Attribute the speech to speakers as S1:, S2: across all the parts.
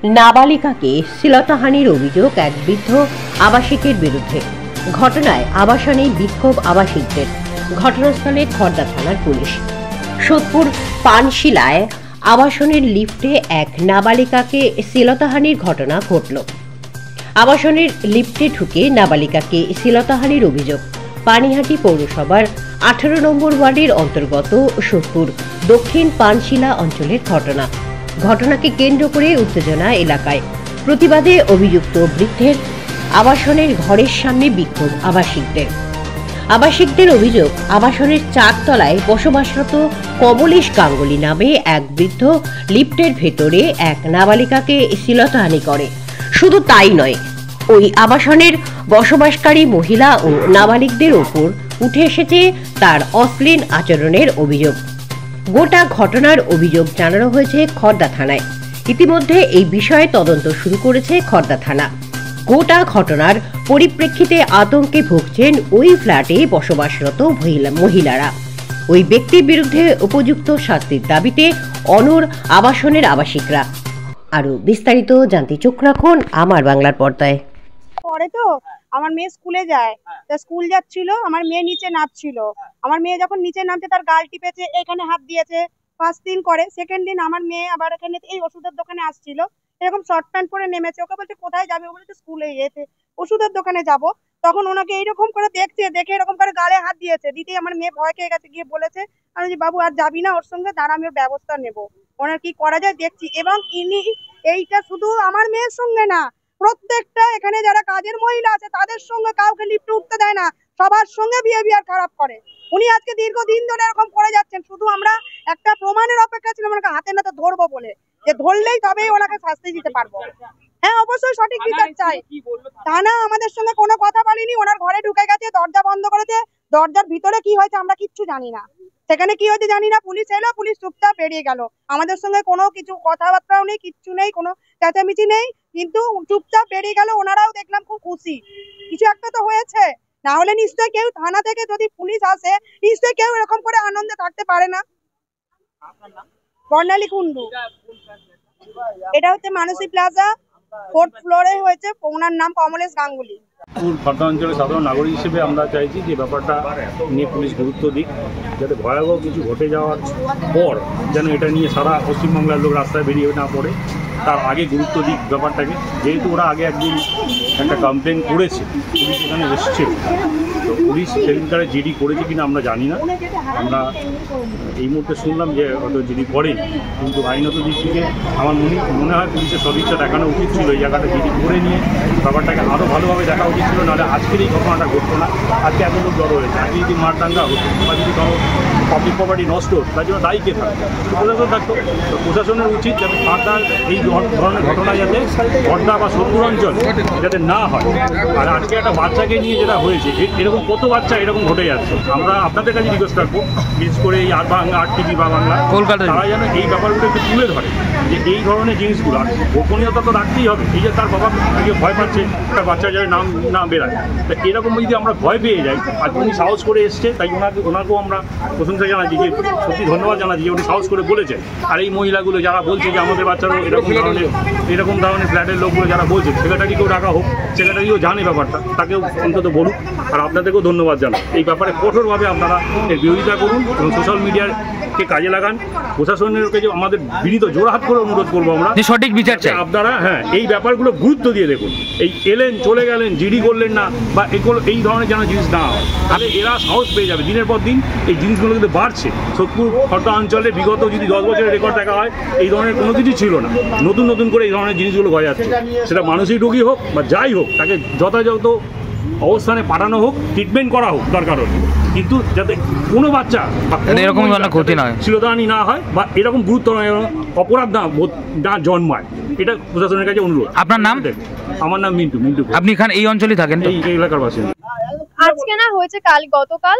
S1: নাবালিকাকে শ্লীলতাহানির অভিযোগ এক বৃদ্ধ আবাসিকের বিরুদ্ধে। ঘটনায় আবাসনে বিক্ষোভ আবাসিকদের। ঘটনাস্থলে খড়দা থানার পুলিশ। সোদপুর পানশিলায় আবাসনের লিফটে এক নাবালিকাকে শ্লীলতাহানির ঘটনা ঘটল। আবাসনের লিফটে ঢুকে নাবালিকাকে শ্লীলতাহানির অভিযোগ। পানিহাটি পৌরসভার 18 নম্বর ওয়ার্ডের অন্তর্গত সোদপুর দক্ষিণ পানশিলা অঞ্চলের ঘটনাকে কেন্দ্র করে উত্তেজনা এলাকায়। প্রতিবাদে অভিযুক্ত বৃদ্ধের আবাসনের ঘরের সামনে বিক্ষোভ আবাসিকদের অভিযোগ, আবাসনের 4 তলায় বসবাসরত কমলেশ গাঙ্গুলি নামে এক বৃদ্ধ লিফটের ভেতরে এক নাবালিকাকে শ্লীলতাহানি করে। শুধু তাই নয়, ওই আবাসনের বসবাসকারী মহিলা ও নাবালিকদের ওপর উঠে এসেছে তার অশ্লীল আচরণের অভিযোগ। গোটা ঘটনার অভিযোগ জানানো হয়েছে খড়দা থানায়। ইতিমধ্যে এই বিষয়ে তদন্ত শুরু করেছে খড়দা থানা। গোটা ঘটনার পরিপ্রেক্ষিতে আতঙ্কে ভুগছেন ওই ফ্ল্যাটে বসবাসরত মহিলারা। ওই ব্যক্তির বিরুদ্ধে উপযুক্ত শাস্তির দাবিতে অনড় আবাসনের আবাসিকরা। আরো বিস্তারিত জানতে চোখ রাখুন আমার বাংলার পর্দায়।
S2: পরে তো আমার মেয়ে স্কুলে যায়, স্কুল যাচ্ছিল, আমার মেয়ে নিচে নামছিল। আমার মেয়ে যখন নিচে নামতে তার গাল টিপেছে, এখানে হাত দিয়েছে। 5 দিন করে সেকেন্ড দিন আমার মেয়ে আবার এখানে এই ওষুধের দোকানে আসছিল, এরকম শর্ট প্যান্ট পরে নেমেছে। ওকে বলছে কোথায় যাবে? বলেছে স্কুলে যেতে, ওষুধের দোকানে যাব। তখন ওনাকে এইরকম করে দেখছে, দেখে এরকম করে গালে হাত দিয়েছে। দিদি আমার মেয়ে ভয় খেয়ে গেছে, গিয়ে বলেছে আমি যে বাবু আর যাবি না ওর সঙ্গে, দাঁড়া আমি ওর ব্যবস্থা নেব, ওনার কি করা যায় দেখছি। এবং ইনি এইটা শুধু আমার মেয়ের সঙ্গে না, প্রত্যেকটা এখানে যারা কাজের মহিলা আছে তাদের সঙ্গে কাউকে লিফটে উঠতে দেয় না, সবার সঙ্গে বিহেভিয়ার খারাপ করে। উনি আজকে দীর্ঘদিন ধরে এরকম করে যাচ্ছেন। শুধু আমরা একটা প্রমাণের অপেক্ষা ছিলাম, ওনাকে হাতে নাতে ধরবো বলে, যে ধরলেই তবেই ওনাকে শাস্তি দিতে পারবো। হ্যাঁ, অবশ্যই সঠিক বিচার চাই। থানা আমাদের সঙ্গে কোনো কথা বলেনি, ওনার ঘরে ঢুকে গেছে, দরজা বন্ধ করেছে। দরজার ভিতরে কি হয়েছে আমরা কিচ্ছু জানি না, সেখানে কি হয়েছে জানি না। পুলিশ এলো, পুলিশ চুপচাপ বেরিয়ে গেল। আমাদের সঙ্গে কোনো কিছু কথাবার্তাও নেই, কিচ্ছু নেই, কোনো চেঁচামেচি নেই, কিন্তু চুপচাপ বেরিয়ে গেল। ওনারাও দেখলাম খুব খুশি, কিছু একটা তো হয়েছে। না হলে নিশ্চয়ই কেউ থানা থেকে যদি পুলিশ আসে, নিশ্চয়ই কেউ এরকম করে আনন্দে থাকতে পারে না। বর্ণালী কুন্ডু, এটা হচ্ছে মানসী প্লাজা, 4th ফ্লোরে হয়েছে। ওনার নাম কমলেশ গাঙ্গুলি।
S3: খড়দা অঞ্চলের সাধারণ নাগরিক হিসেবে আমরা চাইছি যে ব্যাপারটা নিয়ে পুলিশ গুরুত্ব দিক, যাতে ভয়াবহ কিছু ঘটে যাওয়ার পর যেন এটা নিয়ে সারা পশ্চিমবাংলার লোক রাস্তায় বেরিয়ে না পড়ে, তার আগে গুরুত্ব দিক ব্যাপারটাকে। যেহেতু ওরা আগে একদিন একটা কমপ্লেন করেছে, পুলিশ এখানে এসছে, তো পুলিশ সেদিনকারে জিডি করেছে কিনা আমরা জানি না। আমরা এই মুহূর্তে শুনলাম যে হয়তো জিডি করেনি, কিন্তু আইনত দিক থেকে আমার মনে হয় পুলিশের সদিচ্ছা দেখানো উচিত ছিল। এই জায়গাটা জিডি করে নিয়ে ব্যাপারটাকে আরও ভালোভাবে দেখা উচিত ছিল, নাহলে আজকের এই ঘটনাটা ঘটতো না। আজকে এত লোক জড়ো হয়েছে, আজকে যদি মারদাঙ্গা হতো বা যদি কারো পাবলিক প্রপার্টি নষ্ট হতো, তার জন্য দায়ী কে থাকতো? প্রশাসন থাকতো। তো প্রশাসনের উচিত যাতে ফার্দার এই ধরনের ঘটনা যাতে খড়দা বা সোদপুর অঞ্চল যাতে না হয়। আর আজকে একটা বাচ্চাকে নিয়ে যেটা হয়েছে, এরকম কত বাচ্চা এরকম ঘটে যাচ্ছে। আমরা আপনাদের কাছে রিকোয়েস্ট রাখবো, বিশেষ করে এই আট টিভি বা বাংলা কলকাতা, তারা যেন এই ব্যাপারগুলো একটু তুলে ধরে, যে এই ধরনের জিনিসগুলো। আর গোপনীয়তা তো রাখতেই হবে। এই যে তার বাবা ভয় পাচ্ছে একটা বাচ্চা যাতে নাম না বেরায়, তা এরকম যদি আমরা ভয় পেয়ে যাই, আর উনি সাহস করে এসছে, তাই ওনাকেও আমরা প্রশংসা জানাচ্ছি, যে সত্যি ধন্যবাদ জানাচ্ছি যে উনি সাহস করে বলেছে। আর এই মহিলাগুলো যারা বলছে যে আমাদের বাচ্চারাও এরকম ধরনের ফ্ল্যাটের লোকগুলো যারা বলছে, সেক্রেটারিকেও রাখা হোক, সেক্রেটারিও জানে ব্যাপারটা, তাকেও অন্তত বলুক। আর আপনাদেরকেও ধন্যবাদ জানাই। এই ব্যাপারে কঠোরভাবে আপনারা এর বিরোধিতা করুন এবং সোশ্যাল মিডিয়াকে কাজে লাগান। প্রশাসনের কাছে আমাদের বিনীত জোড়হাত করে অনুরোধ করবো আমরা, সঠিক বিচার চাই। আপনারা এই ব্যাপারগুলো গুরুত্ব দিয়ে দেখুন। এই এলেন চলে গেলেন, জিডি করলেন না, বা এগুলো এই ধরনের যেন জিনিস না হয়, তাহলে এরা সাহস পেয়ে যাবে। দিনের পর দিন এই জিনিসগুলো কিন্তু বাড়ছে। সোদপুর খড়দা অঞ্চলে বিগত যদি 10 বছরের রেকর্ড দেখা হয়, এই ধরনের কোনো কিছু ছিল না। নতুন করে এই ধরনের জিনিসগুলো হয়ে যাচ্ছে। সেটা মানসিক রোগী হোক বা যাই হোক, তাকে যথাযথ অবস্থানে পাঠানো হোক, ট্রিটমেন্ট করা হোক দরকার হলে, কিন্তু যাতে কোনো বাচ্চা এরকম ক্ষতি না হয়, শ্লীলতাহানি না হয়, বা এরকম গুরুত্ব অপরাধ না জন্মায়, এটা প্রশাসনের কাছে অনুরোধ। আপনার নাম? আমার নাম মিন্টু। আপনি এখানে এই অঞ্চলে থাকেন? এই এলাকার বাসিন্দা।
S4: আজকে না হয়েছে গতকাল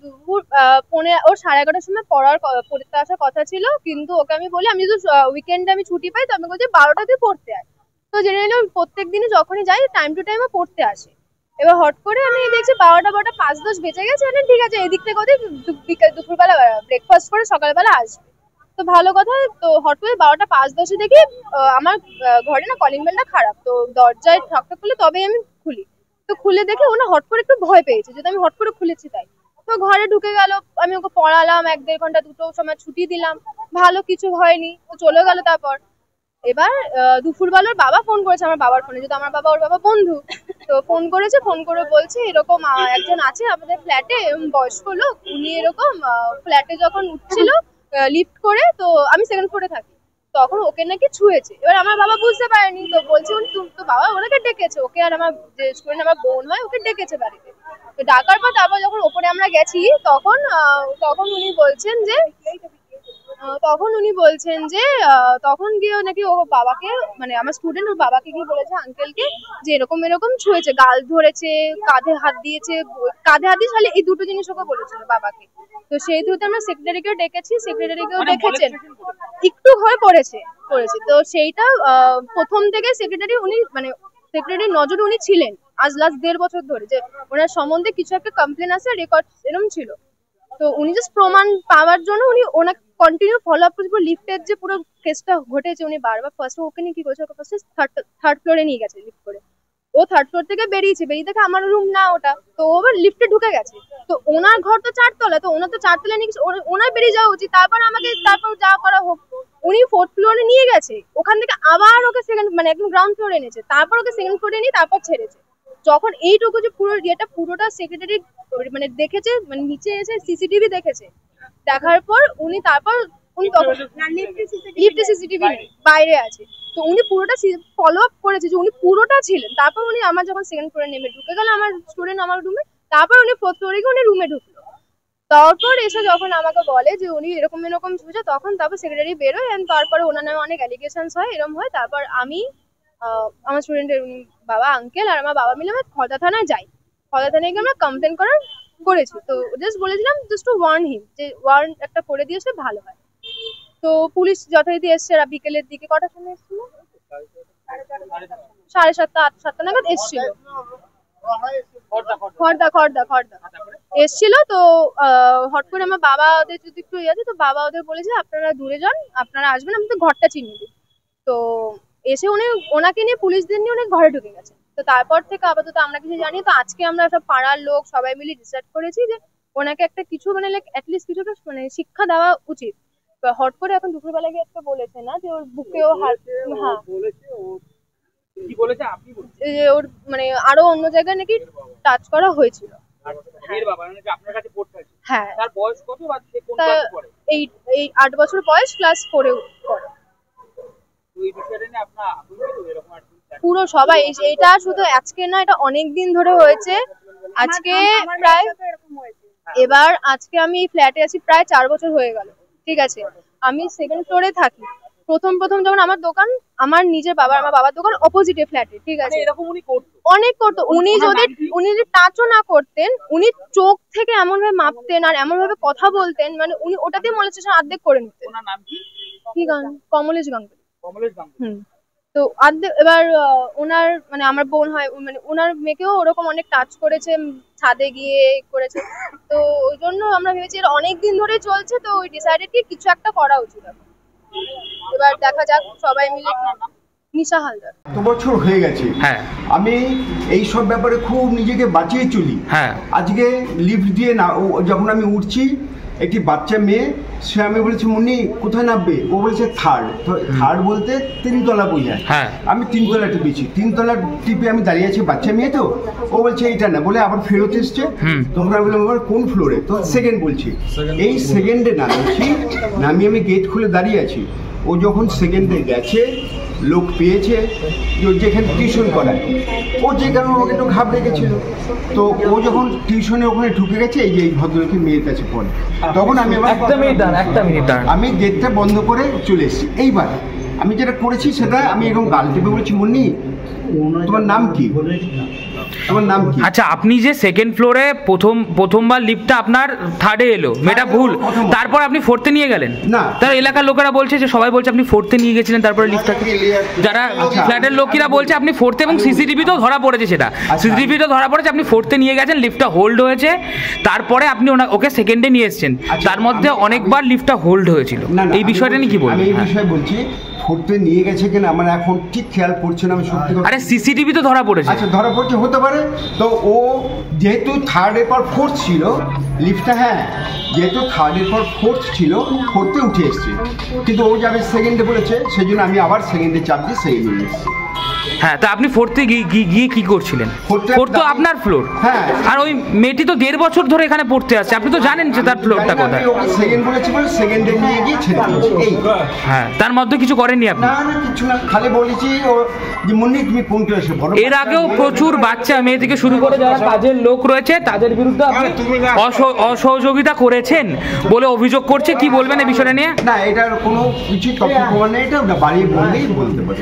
S4: দুপুর 11:30 সময় পড়তে আসার কথা ছিল, কিন্তু ওকে আমি বলি আমি যদি উইকেন্ডে আমি ছুটি পাই, তো আমি বলছি 12টাতে পড়তে আয়। তো জেনে নিলাম প্রত্যেক দিনই যখনই যাই টাইম টু টাইম পড়তে আসে। এবার হট করে আমি দেখছি 12টা 5-10 বেজে গেছে। ঠিক আছে, এদিক থেকে দুপুরবেলা ব্রেকফাস্ট করে সকালবেলা আসবে। তো ভালো কথা। তো হট করে 12:05 দেখি আমার ঘরে না কলিং বেলটা খারাপ, তো দরজায় ঠক ঠক করলে তবেই আমি খুলি। তো খুলে দেখে ও না হট করে একটু ভয় পেয়েছে, যেটা আমি হট করে খুলেছি তাই। তো ঘরে ঢুকে গেল, আমি ওকে পড়ালাম 1-1.5 ঘন্টা, 2টোর সময় ছুটি দিলাম, ভালো কিছু হয়নি, তো চলে গেল। তারপর এবার দুপুরবেলার বাবা ফোন করেছে আমার বাবার ফোনে, যেহেতু আমার বাবা ওর বাবা বন্ধু, তো ফোন করেছে, ফোন করে বলছে এরকম একজন আছে আমাদের ফ্ল্যাটে, বয়স্ক লোক, উনি এরকম ফ্ল্যাটে যখন উঠছিল লিফট করে, তো আমি সেকেন্ড ফ্লোরে থাকি, তখন ওকে নাকি ছুঁয়েছে। এবার আমার বাবা বুঝতে পারেনি, তো বলছে উনি তো বাবা ওনাকে ডেকেছে, ওকে আর আমার যে স্টুডেন্ট আমার বোন হয় ওকে ডেকেছে বাড়িতে। তো ডাকার পর তারপর যখন ওপরে আমরা গেছি তখন উনি বলছেন যে তখন গিয়ে নাকি ও বাবাকে, মানে আমার স্টুডেন্ট ওর বাবাকে গিয়ে বলেছে আঙ্কেলকে যে এরকম এরকম ছুঁয়েছে, গাল ধরেছে, কাঁধে হাত দিয়েছে, তাহলে এই দুটো জিনিস ওকে বলেছিল বাবাকে। তো সেই ধরতে আমরা সেক্রেটারিকে ডেকেছি, সেক্রেটারিকেও দেখেছেন, একটু হয়ে পড়েছে। তো সেইটা প্রথম থেকে সেক্রেটারি উনি মানে সেক্রেটারির নজরে উনি ছিলেন আজ লাস্ট 1.5 বছর ধরে, যে ওনার সম্বন্ধে কিছু একটা কমপ্লেন আছে, রেকর্ড এরকম ছিল। তো উনি জাস্ট প্রমাণ পাওয়ার জন্য উনি ওনাকে কন্টিনিউ ফলো আপ করেছে। লিফটের যে পুরো কেসটা ঘটেছে উনি বারবার ফার্স্ট ওকে নিয়ে কি করেছে, ওকে ফার্স্ট থার্ড ফ্লোরে নিয়ে গেছে লিফট করে। ও থার্ড ফ্লোর থেকে বেরিয়ে দেখে আমার রুম না ওটা, তো ও আবার লিফটে ঢুকে গেছে। তো ওনার ঘর তো 4 তলা, তো ওনার তো 4 তলায় নিয়ে গেছে, ওনার বেরিয়ে যাওয়া উচিত, তারপর যা করা হোক। উনি 4th ফ্লোরে নিয়ে গেছে, ওখান থেকে আবার ওকে সেকেন্ড মানে একদম গ্রাউন্ড ফ্লোরে এনেছে, তারপর ওকে সেকেন্ড ফ্লোরে নিয়ে তারপর ছেড়েছে। যখন এইটুকু যে পুরোটা সেক্রেটারি মানে দেখেছে, মানে নিচে এসে সিসিটিভি দেখেছে, দেখার পর উনি তখন লিফটে সিসিটিভি বাইরে আছে, তো উনি পুরোটা ফলো আপ করেছে যে উনি পুরোটা ছিলেন। তারপর উনি আমার যখন সেকেন্ড ফ্লোরে নেমে ঢুকে গেল আমার স্টুডেন্ট আমার রুমে, তারপর উনি 4th ফ্লোরে গিয়ে উনি রুমে ঢুকলো। তারপর এসে যখন আমাকে বলে যে উনি এরকম ছুঁয়েছে, তারপর সেক্রেটারি বেরোয়, তারপরে ওনার নামে অনেক অ্যালিগেশনস হয়, এরকম হয়। তারপর আমি আমার স্টুডেন্টের বাবা আঙ্কেল আর আমার বাবা মিলে খড়দা থানায় যাই। খড়দা থানায় গিয়ে আমরা কমপ্লেন করেছি। তো জাস্ট বলেছিলাম জাস্ট টু ওয়ার্ন হিম, যে ওয়ার্ন একটা করে দিয়েছে ভালো হয়। তো পুলিশ যথারীতি এসছে বিকেলের দিকে, কটার সময় এসেছিল, 7:30-8:30 নাগাদ এসেছিল, খড়দা এসেছিল। তো হট করে আমার বাবা ওদের যদি একটু আছে, তো বাবা ওদের বলেছে আপনারা দূরে যান, আপনারা আসবেন, আমি তো ঘরটা চিনিয়ে দিই। তো এসে ওনাকে নিয়ে পুলিশদের নিয়ে উনি ঘরে ঢুকে গেছে। তো তারপর থেকে আপাতত আমরা কিছু জানি। তো আজকে আমরা সব পাড়ার লোক সবাই মিলে ডিসাইড করেছি যে ওনাকে একটা কিছু মানে লাইক অ্যাটলিস্ট কিছুটা মানে শিক্ষা দেওয়া উচিত। হট করে এখন দুপুরবেলা গিয়ে একটা বলেছে না যে ওর বুকেও হাত, হ্যাঁ
S5: কি বলেছে আপনি
S4: ওর মানে আরো অন্য জায়গায় নাকি টাচ করা হয়েছিল।
S5: আপনার কাছে পড়তে আছে,
S4: হ্যাঁ।
S5: তার বয়স কত বা সে কোন ক্লাসে পড়ে?
S4: এই 8 বছর বয়স, ক্লাস 4 এ পড়ে।
S5: এই বিষয়টা নিয়ে আপনারা আতঙ্কিত এরকম আর
S4: পুরো সবাই, এটা শুধু আজকে না, এটা অনেক দিন ধরে হয়েছে। আজকে প্রায় এবার আজকে আমি ফ্ল্যাটে আছি প্রায় 4 বছর হয়ে গেল, ঠিক আছে। আমি সেকেন্ড ফ্লোরে থাকি। প্রথম যখন আমার দোকান, আমার নিজের আমার বাবার দোকান অপোজিটে ফ্ল্যাটে, ঠিক আছে।
S5: এরকম উনি করতো,
S4: অনেক করতো। উনি যদি টাচও না করতেন, উনি চোখ থেকে এমন ভাবে মাপতেন আর এমন ভাবে কথা বলতেন, মানে উনি ওটাতে মলেস্টেশন অর্ধেক করে নিতেন।
S5: ওনার নাম কি?
S4: কমলেশ গাঙ্গুলি।
S5: হুম।
S4: তো এবার ওনার মানে আমার বোন হয়, মানে ওনার মেয়েকেও ওরকম অনেক টাচ করেছে, ছাদে গিয়ে করেছে। তো ওই জন্য আমরা ভেবেছি এটা অনেক দিন ধরে চলছে, তো ওই ডিসাইডেড কি কিছু একটা করা উচিত। এবার দেখা যাক সবাই মিলে। নিশা হালদার।
S6: তো বছর হয়ে গেছে, হ্যাঁ, আমি এই সব ব্যাপারে খুব নিজেকে বাঁচিয়ে চলি। হ্যাঁ, আজকে লিফট দিয়ে না যখন আমি উঠছি, একটি বাচ্চা মেয়ে, সে আমি বলেছি মুন্নি কোথায় নামবে, ও বলেছে থার্ড। তো থার্ড বলতে 3 তলা বোঝায়। হ্যাঁ, আমি 3 তলা টিপেছি, 3 তলা টিপে আমি দাঁড়িয়ে আছি, বাচ্চা মেয়ে তো, ও বলছে এইটা না, বলে আবার ফেরত এসছে। তখন আমি বললাম আবার কোন ফ্লোরে, তো সেকেন্ড বলছি। এই সেকেন্ডে নামছি, নামিয়ে আমি গেট খুলে দাঁড়িয়ে আছি। ও যখন সেকেন্ডে গেছে, লোক পেয়েছে যেখানে টিউশন করায়, ও যে কারণে ওকে একটু ঘাবড়ে গেছিল। তো ও যখন টিউশনে ওখানে ঢুকে গেছে, এই যে এই ভদ্রলোকের মেয়ের কাছে পড়ে, তখন আমি আমি গেটটা বন্ধ করে চলে এসেছি। এইবার আমি যেটা করেছি সেটা আমি এরকম গাল টিপে বলেছি মুন্নি তোমার নাম কি, আমার নাম কি?
S7: আচ্ছা, আপনি যে সেকেন্ড ফ্লোরে প্রথমবার লিফটটা আপনার থার্ডে এলো, মেয়েটা ভুল, তারপর আপনি ফোর্থে নিয়ে গেলেন
S6: না,
S7: তার এলাকার লোকেরা বলছে যে সবাই বলছে আপনি ফোর্থে নিয়ে গেছিলেন, তারপরে লিফটটাকে যারা ফ্ল্যাটের লোকেরা বলছে আপনি ফোর্থে, এবং সিসিটিভিতেও ধরা পড়েছে, সেটা সিসিটিভিতেও ধরা পড়েছে আপনি ফোর্থে নিয়ে গেছেন, লিফটটা হোল্ড হয়েছে, তারপরে আপনি ওকে সেকেন্ডে নিয়ে এসেছেন, তার মধ্যে অনেকবার লিফটটা হোল্ড হয়েছিল। এই বিষয়টা নিয়ে কি বলবেন?
S6: আমি এই বিষয়ে বলছি, ফোর্থে নিয়ে গেছে কিনা আমার এখন ঠিক খেয়াল পড়ছে না, আমি সত্যি কথা।
S7: আরে সিসিটিভি তো ধরা পড়েছে।
S6: আচ্ছা, ধরা পড়ছে, হতে পারে। তো ও যেহেতু থার্ডের পর ফোর্থ ছিল লিফটটা, হ্যাঁ যেহেতু থার্ডের পর ফোর্থ ছিল, ফোর্থে উঠে এসছে, কিন্তু ও যাবে সেকেন্ডে বলেছে, সেই জন্য আমি আবার সেকেন্ডে চাপ দিয়ে সেকেন্ডে নিয়ে এসেছি।
S7: হ্যাঁ, তা আপনি ফোর্থে গিয়ে কি করছিলেন? ফোর্থ তো আপনার ফ্লোর।
S6: হ্যাঁ,
S7: আর ওই মেয়েটি তো 1.5 বছর ধরে এখানে পড়তে আসছে, আপনি তো জানেন যে তার ফ্লোরটা কোথায়।
S6: ওকে সেকেন্ড বলেছি বলে সেকেন্ডে নিয়ে গিয়ে ছেড়ে দিয়েছি। এই
S7: হ্যাঁ, তার মধ্যে কিছু করেননি আপনি?
S6: না না, কিছু না, খালি বলেছি ও যে মুন্নি তুমি কোন ক্লাসে পড়ো।
S7: এর আগেও প্রচুর বাচ্চা মেয়ে থেকে শুরু করে যারা কাজের লোক রয়েছে তাদের বিরুদ্ধে আপনি অসহযোগিতা করেছেন বলে অভিযোগ করছে, কি বলবেন এই বিষয়টা নিয়ে?
S6: না, এটার কোনো কিছু তথ্য প্রমাণ নেই, এটা বাড়িয়ে বললেই বলতে পারে।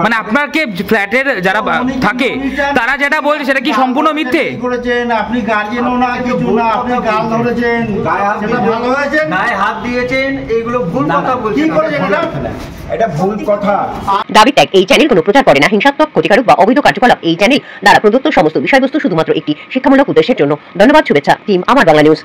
S7: মানে আপনার কে ফ্ল্যাটের যারা থাকে তারা যেটা বলছে সেটা কি সম্পূর্ণ মিথ্যে?
S8: করেছেন আপনি, গার্জেনও না কিছু না, আপনি গাল ধরেছেন, সেটা ভালো হয়েছে, গায়ে হাত দিয়েছেন, এইগুলো ভুল কথা বলছেন। কি করেছেন
S6: এটা ভুল কথা।
S1: দাবি ত্যাগ এই চ্যানেল কোনো প্রচার করে না হিংসাত্মক, ক্ষতিকারক বা অবৈধ কার্যকলাপ। এই চ্যানেল দ্বারা প্রদত্ত সমস্ত বিষয়বস্তু শুধুমাত্র একটি শিক্ষামূলক উদ্দেশ্যের জন্য। ধন্যবাদ, শুভেচ্ছা টিম আমার বাংলা নিউজ।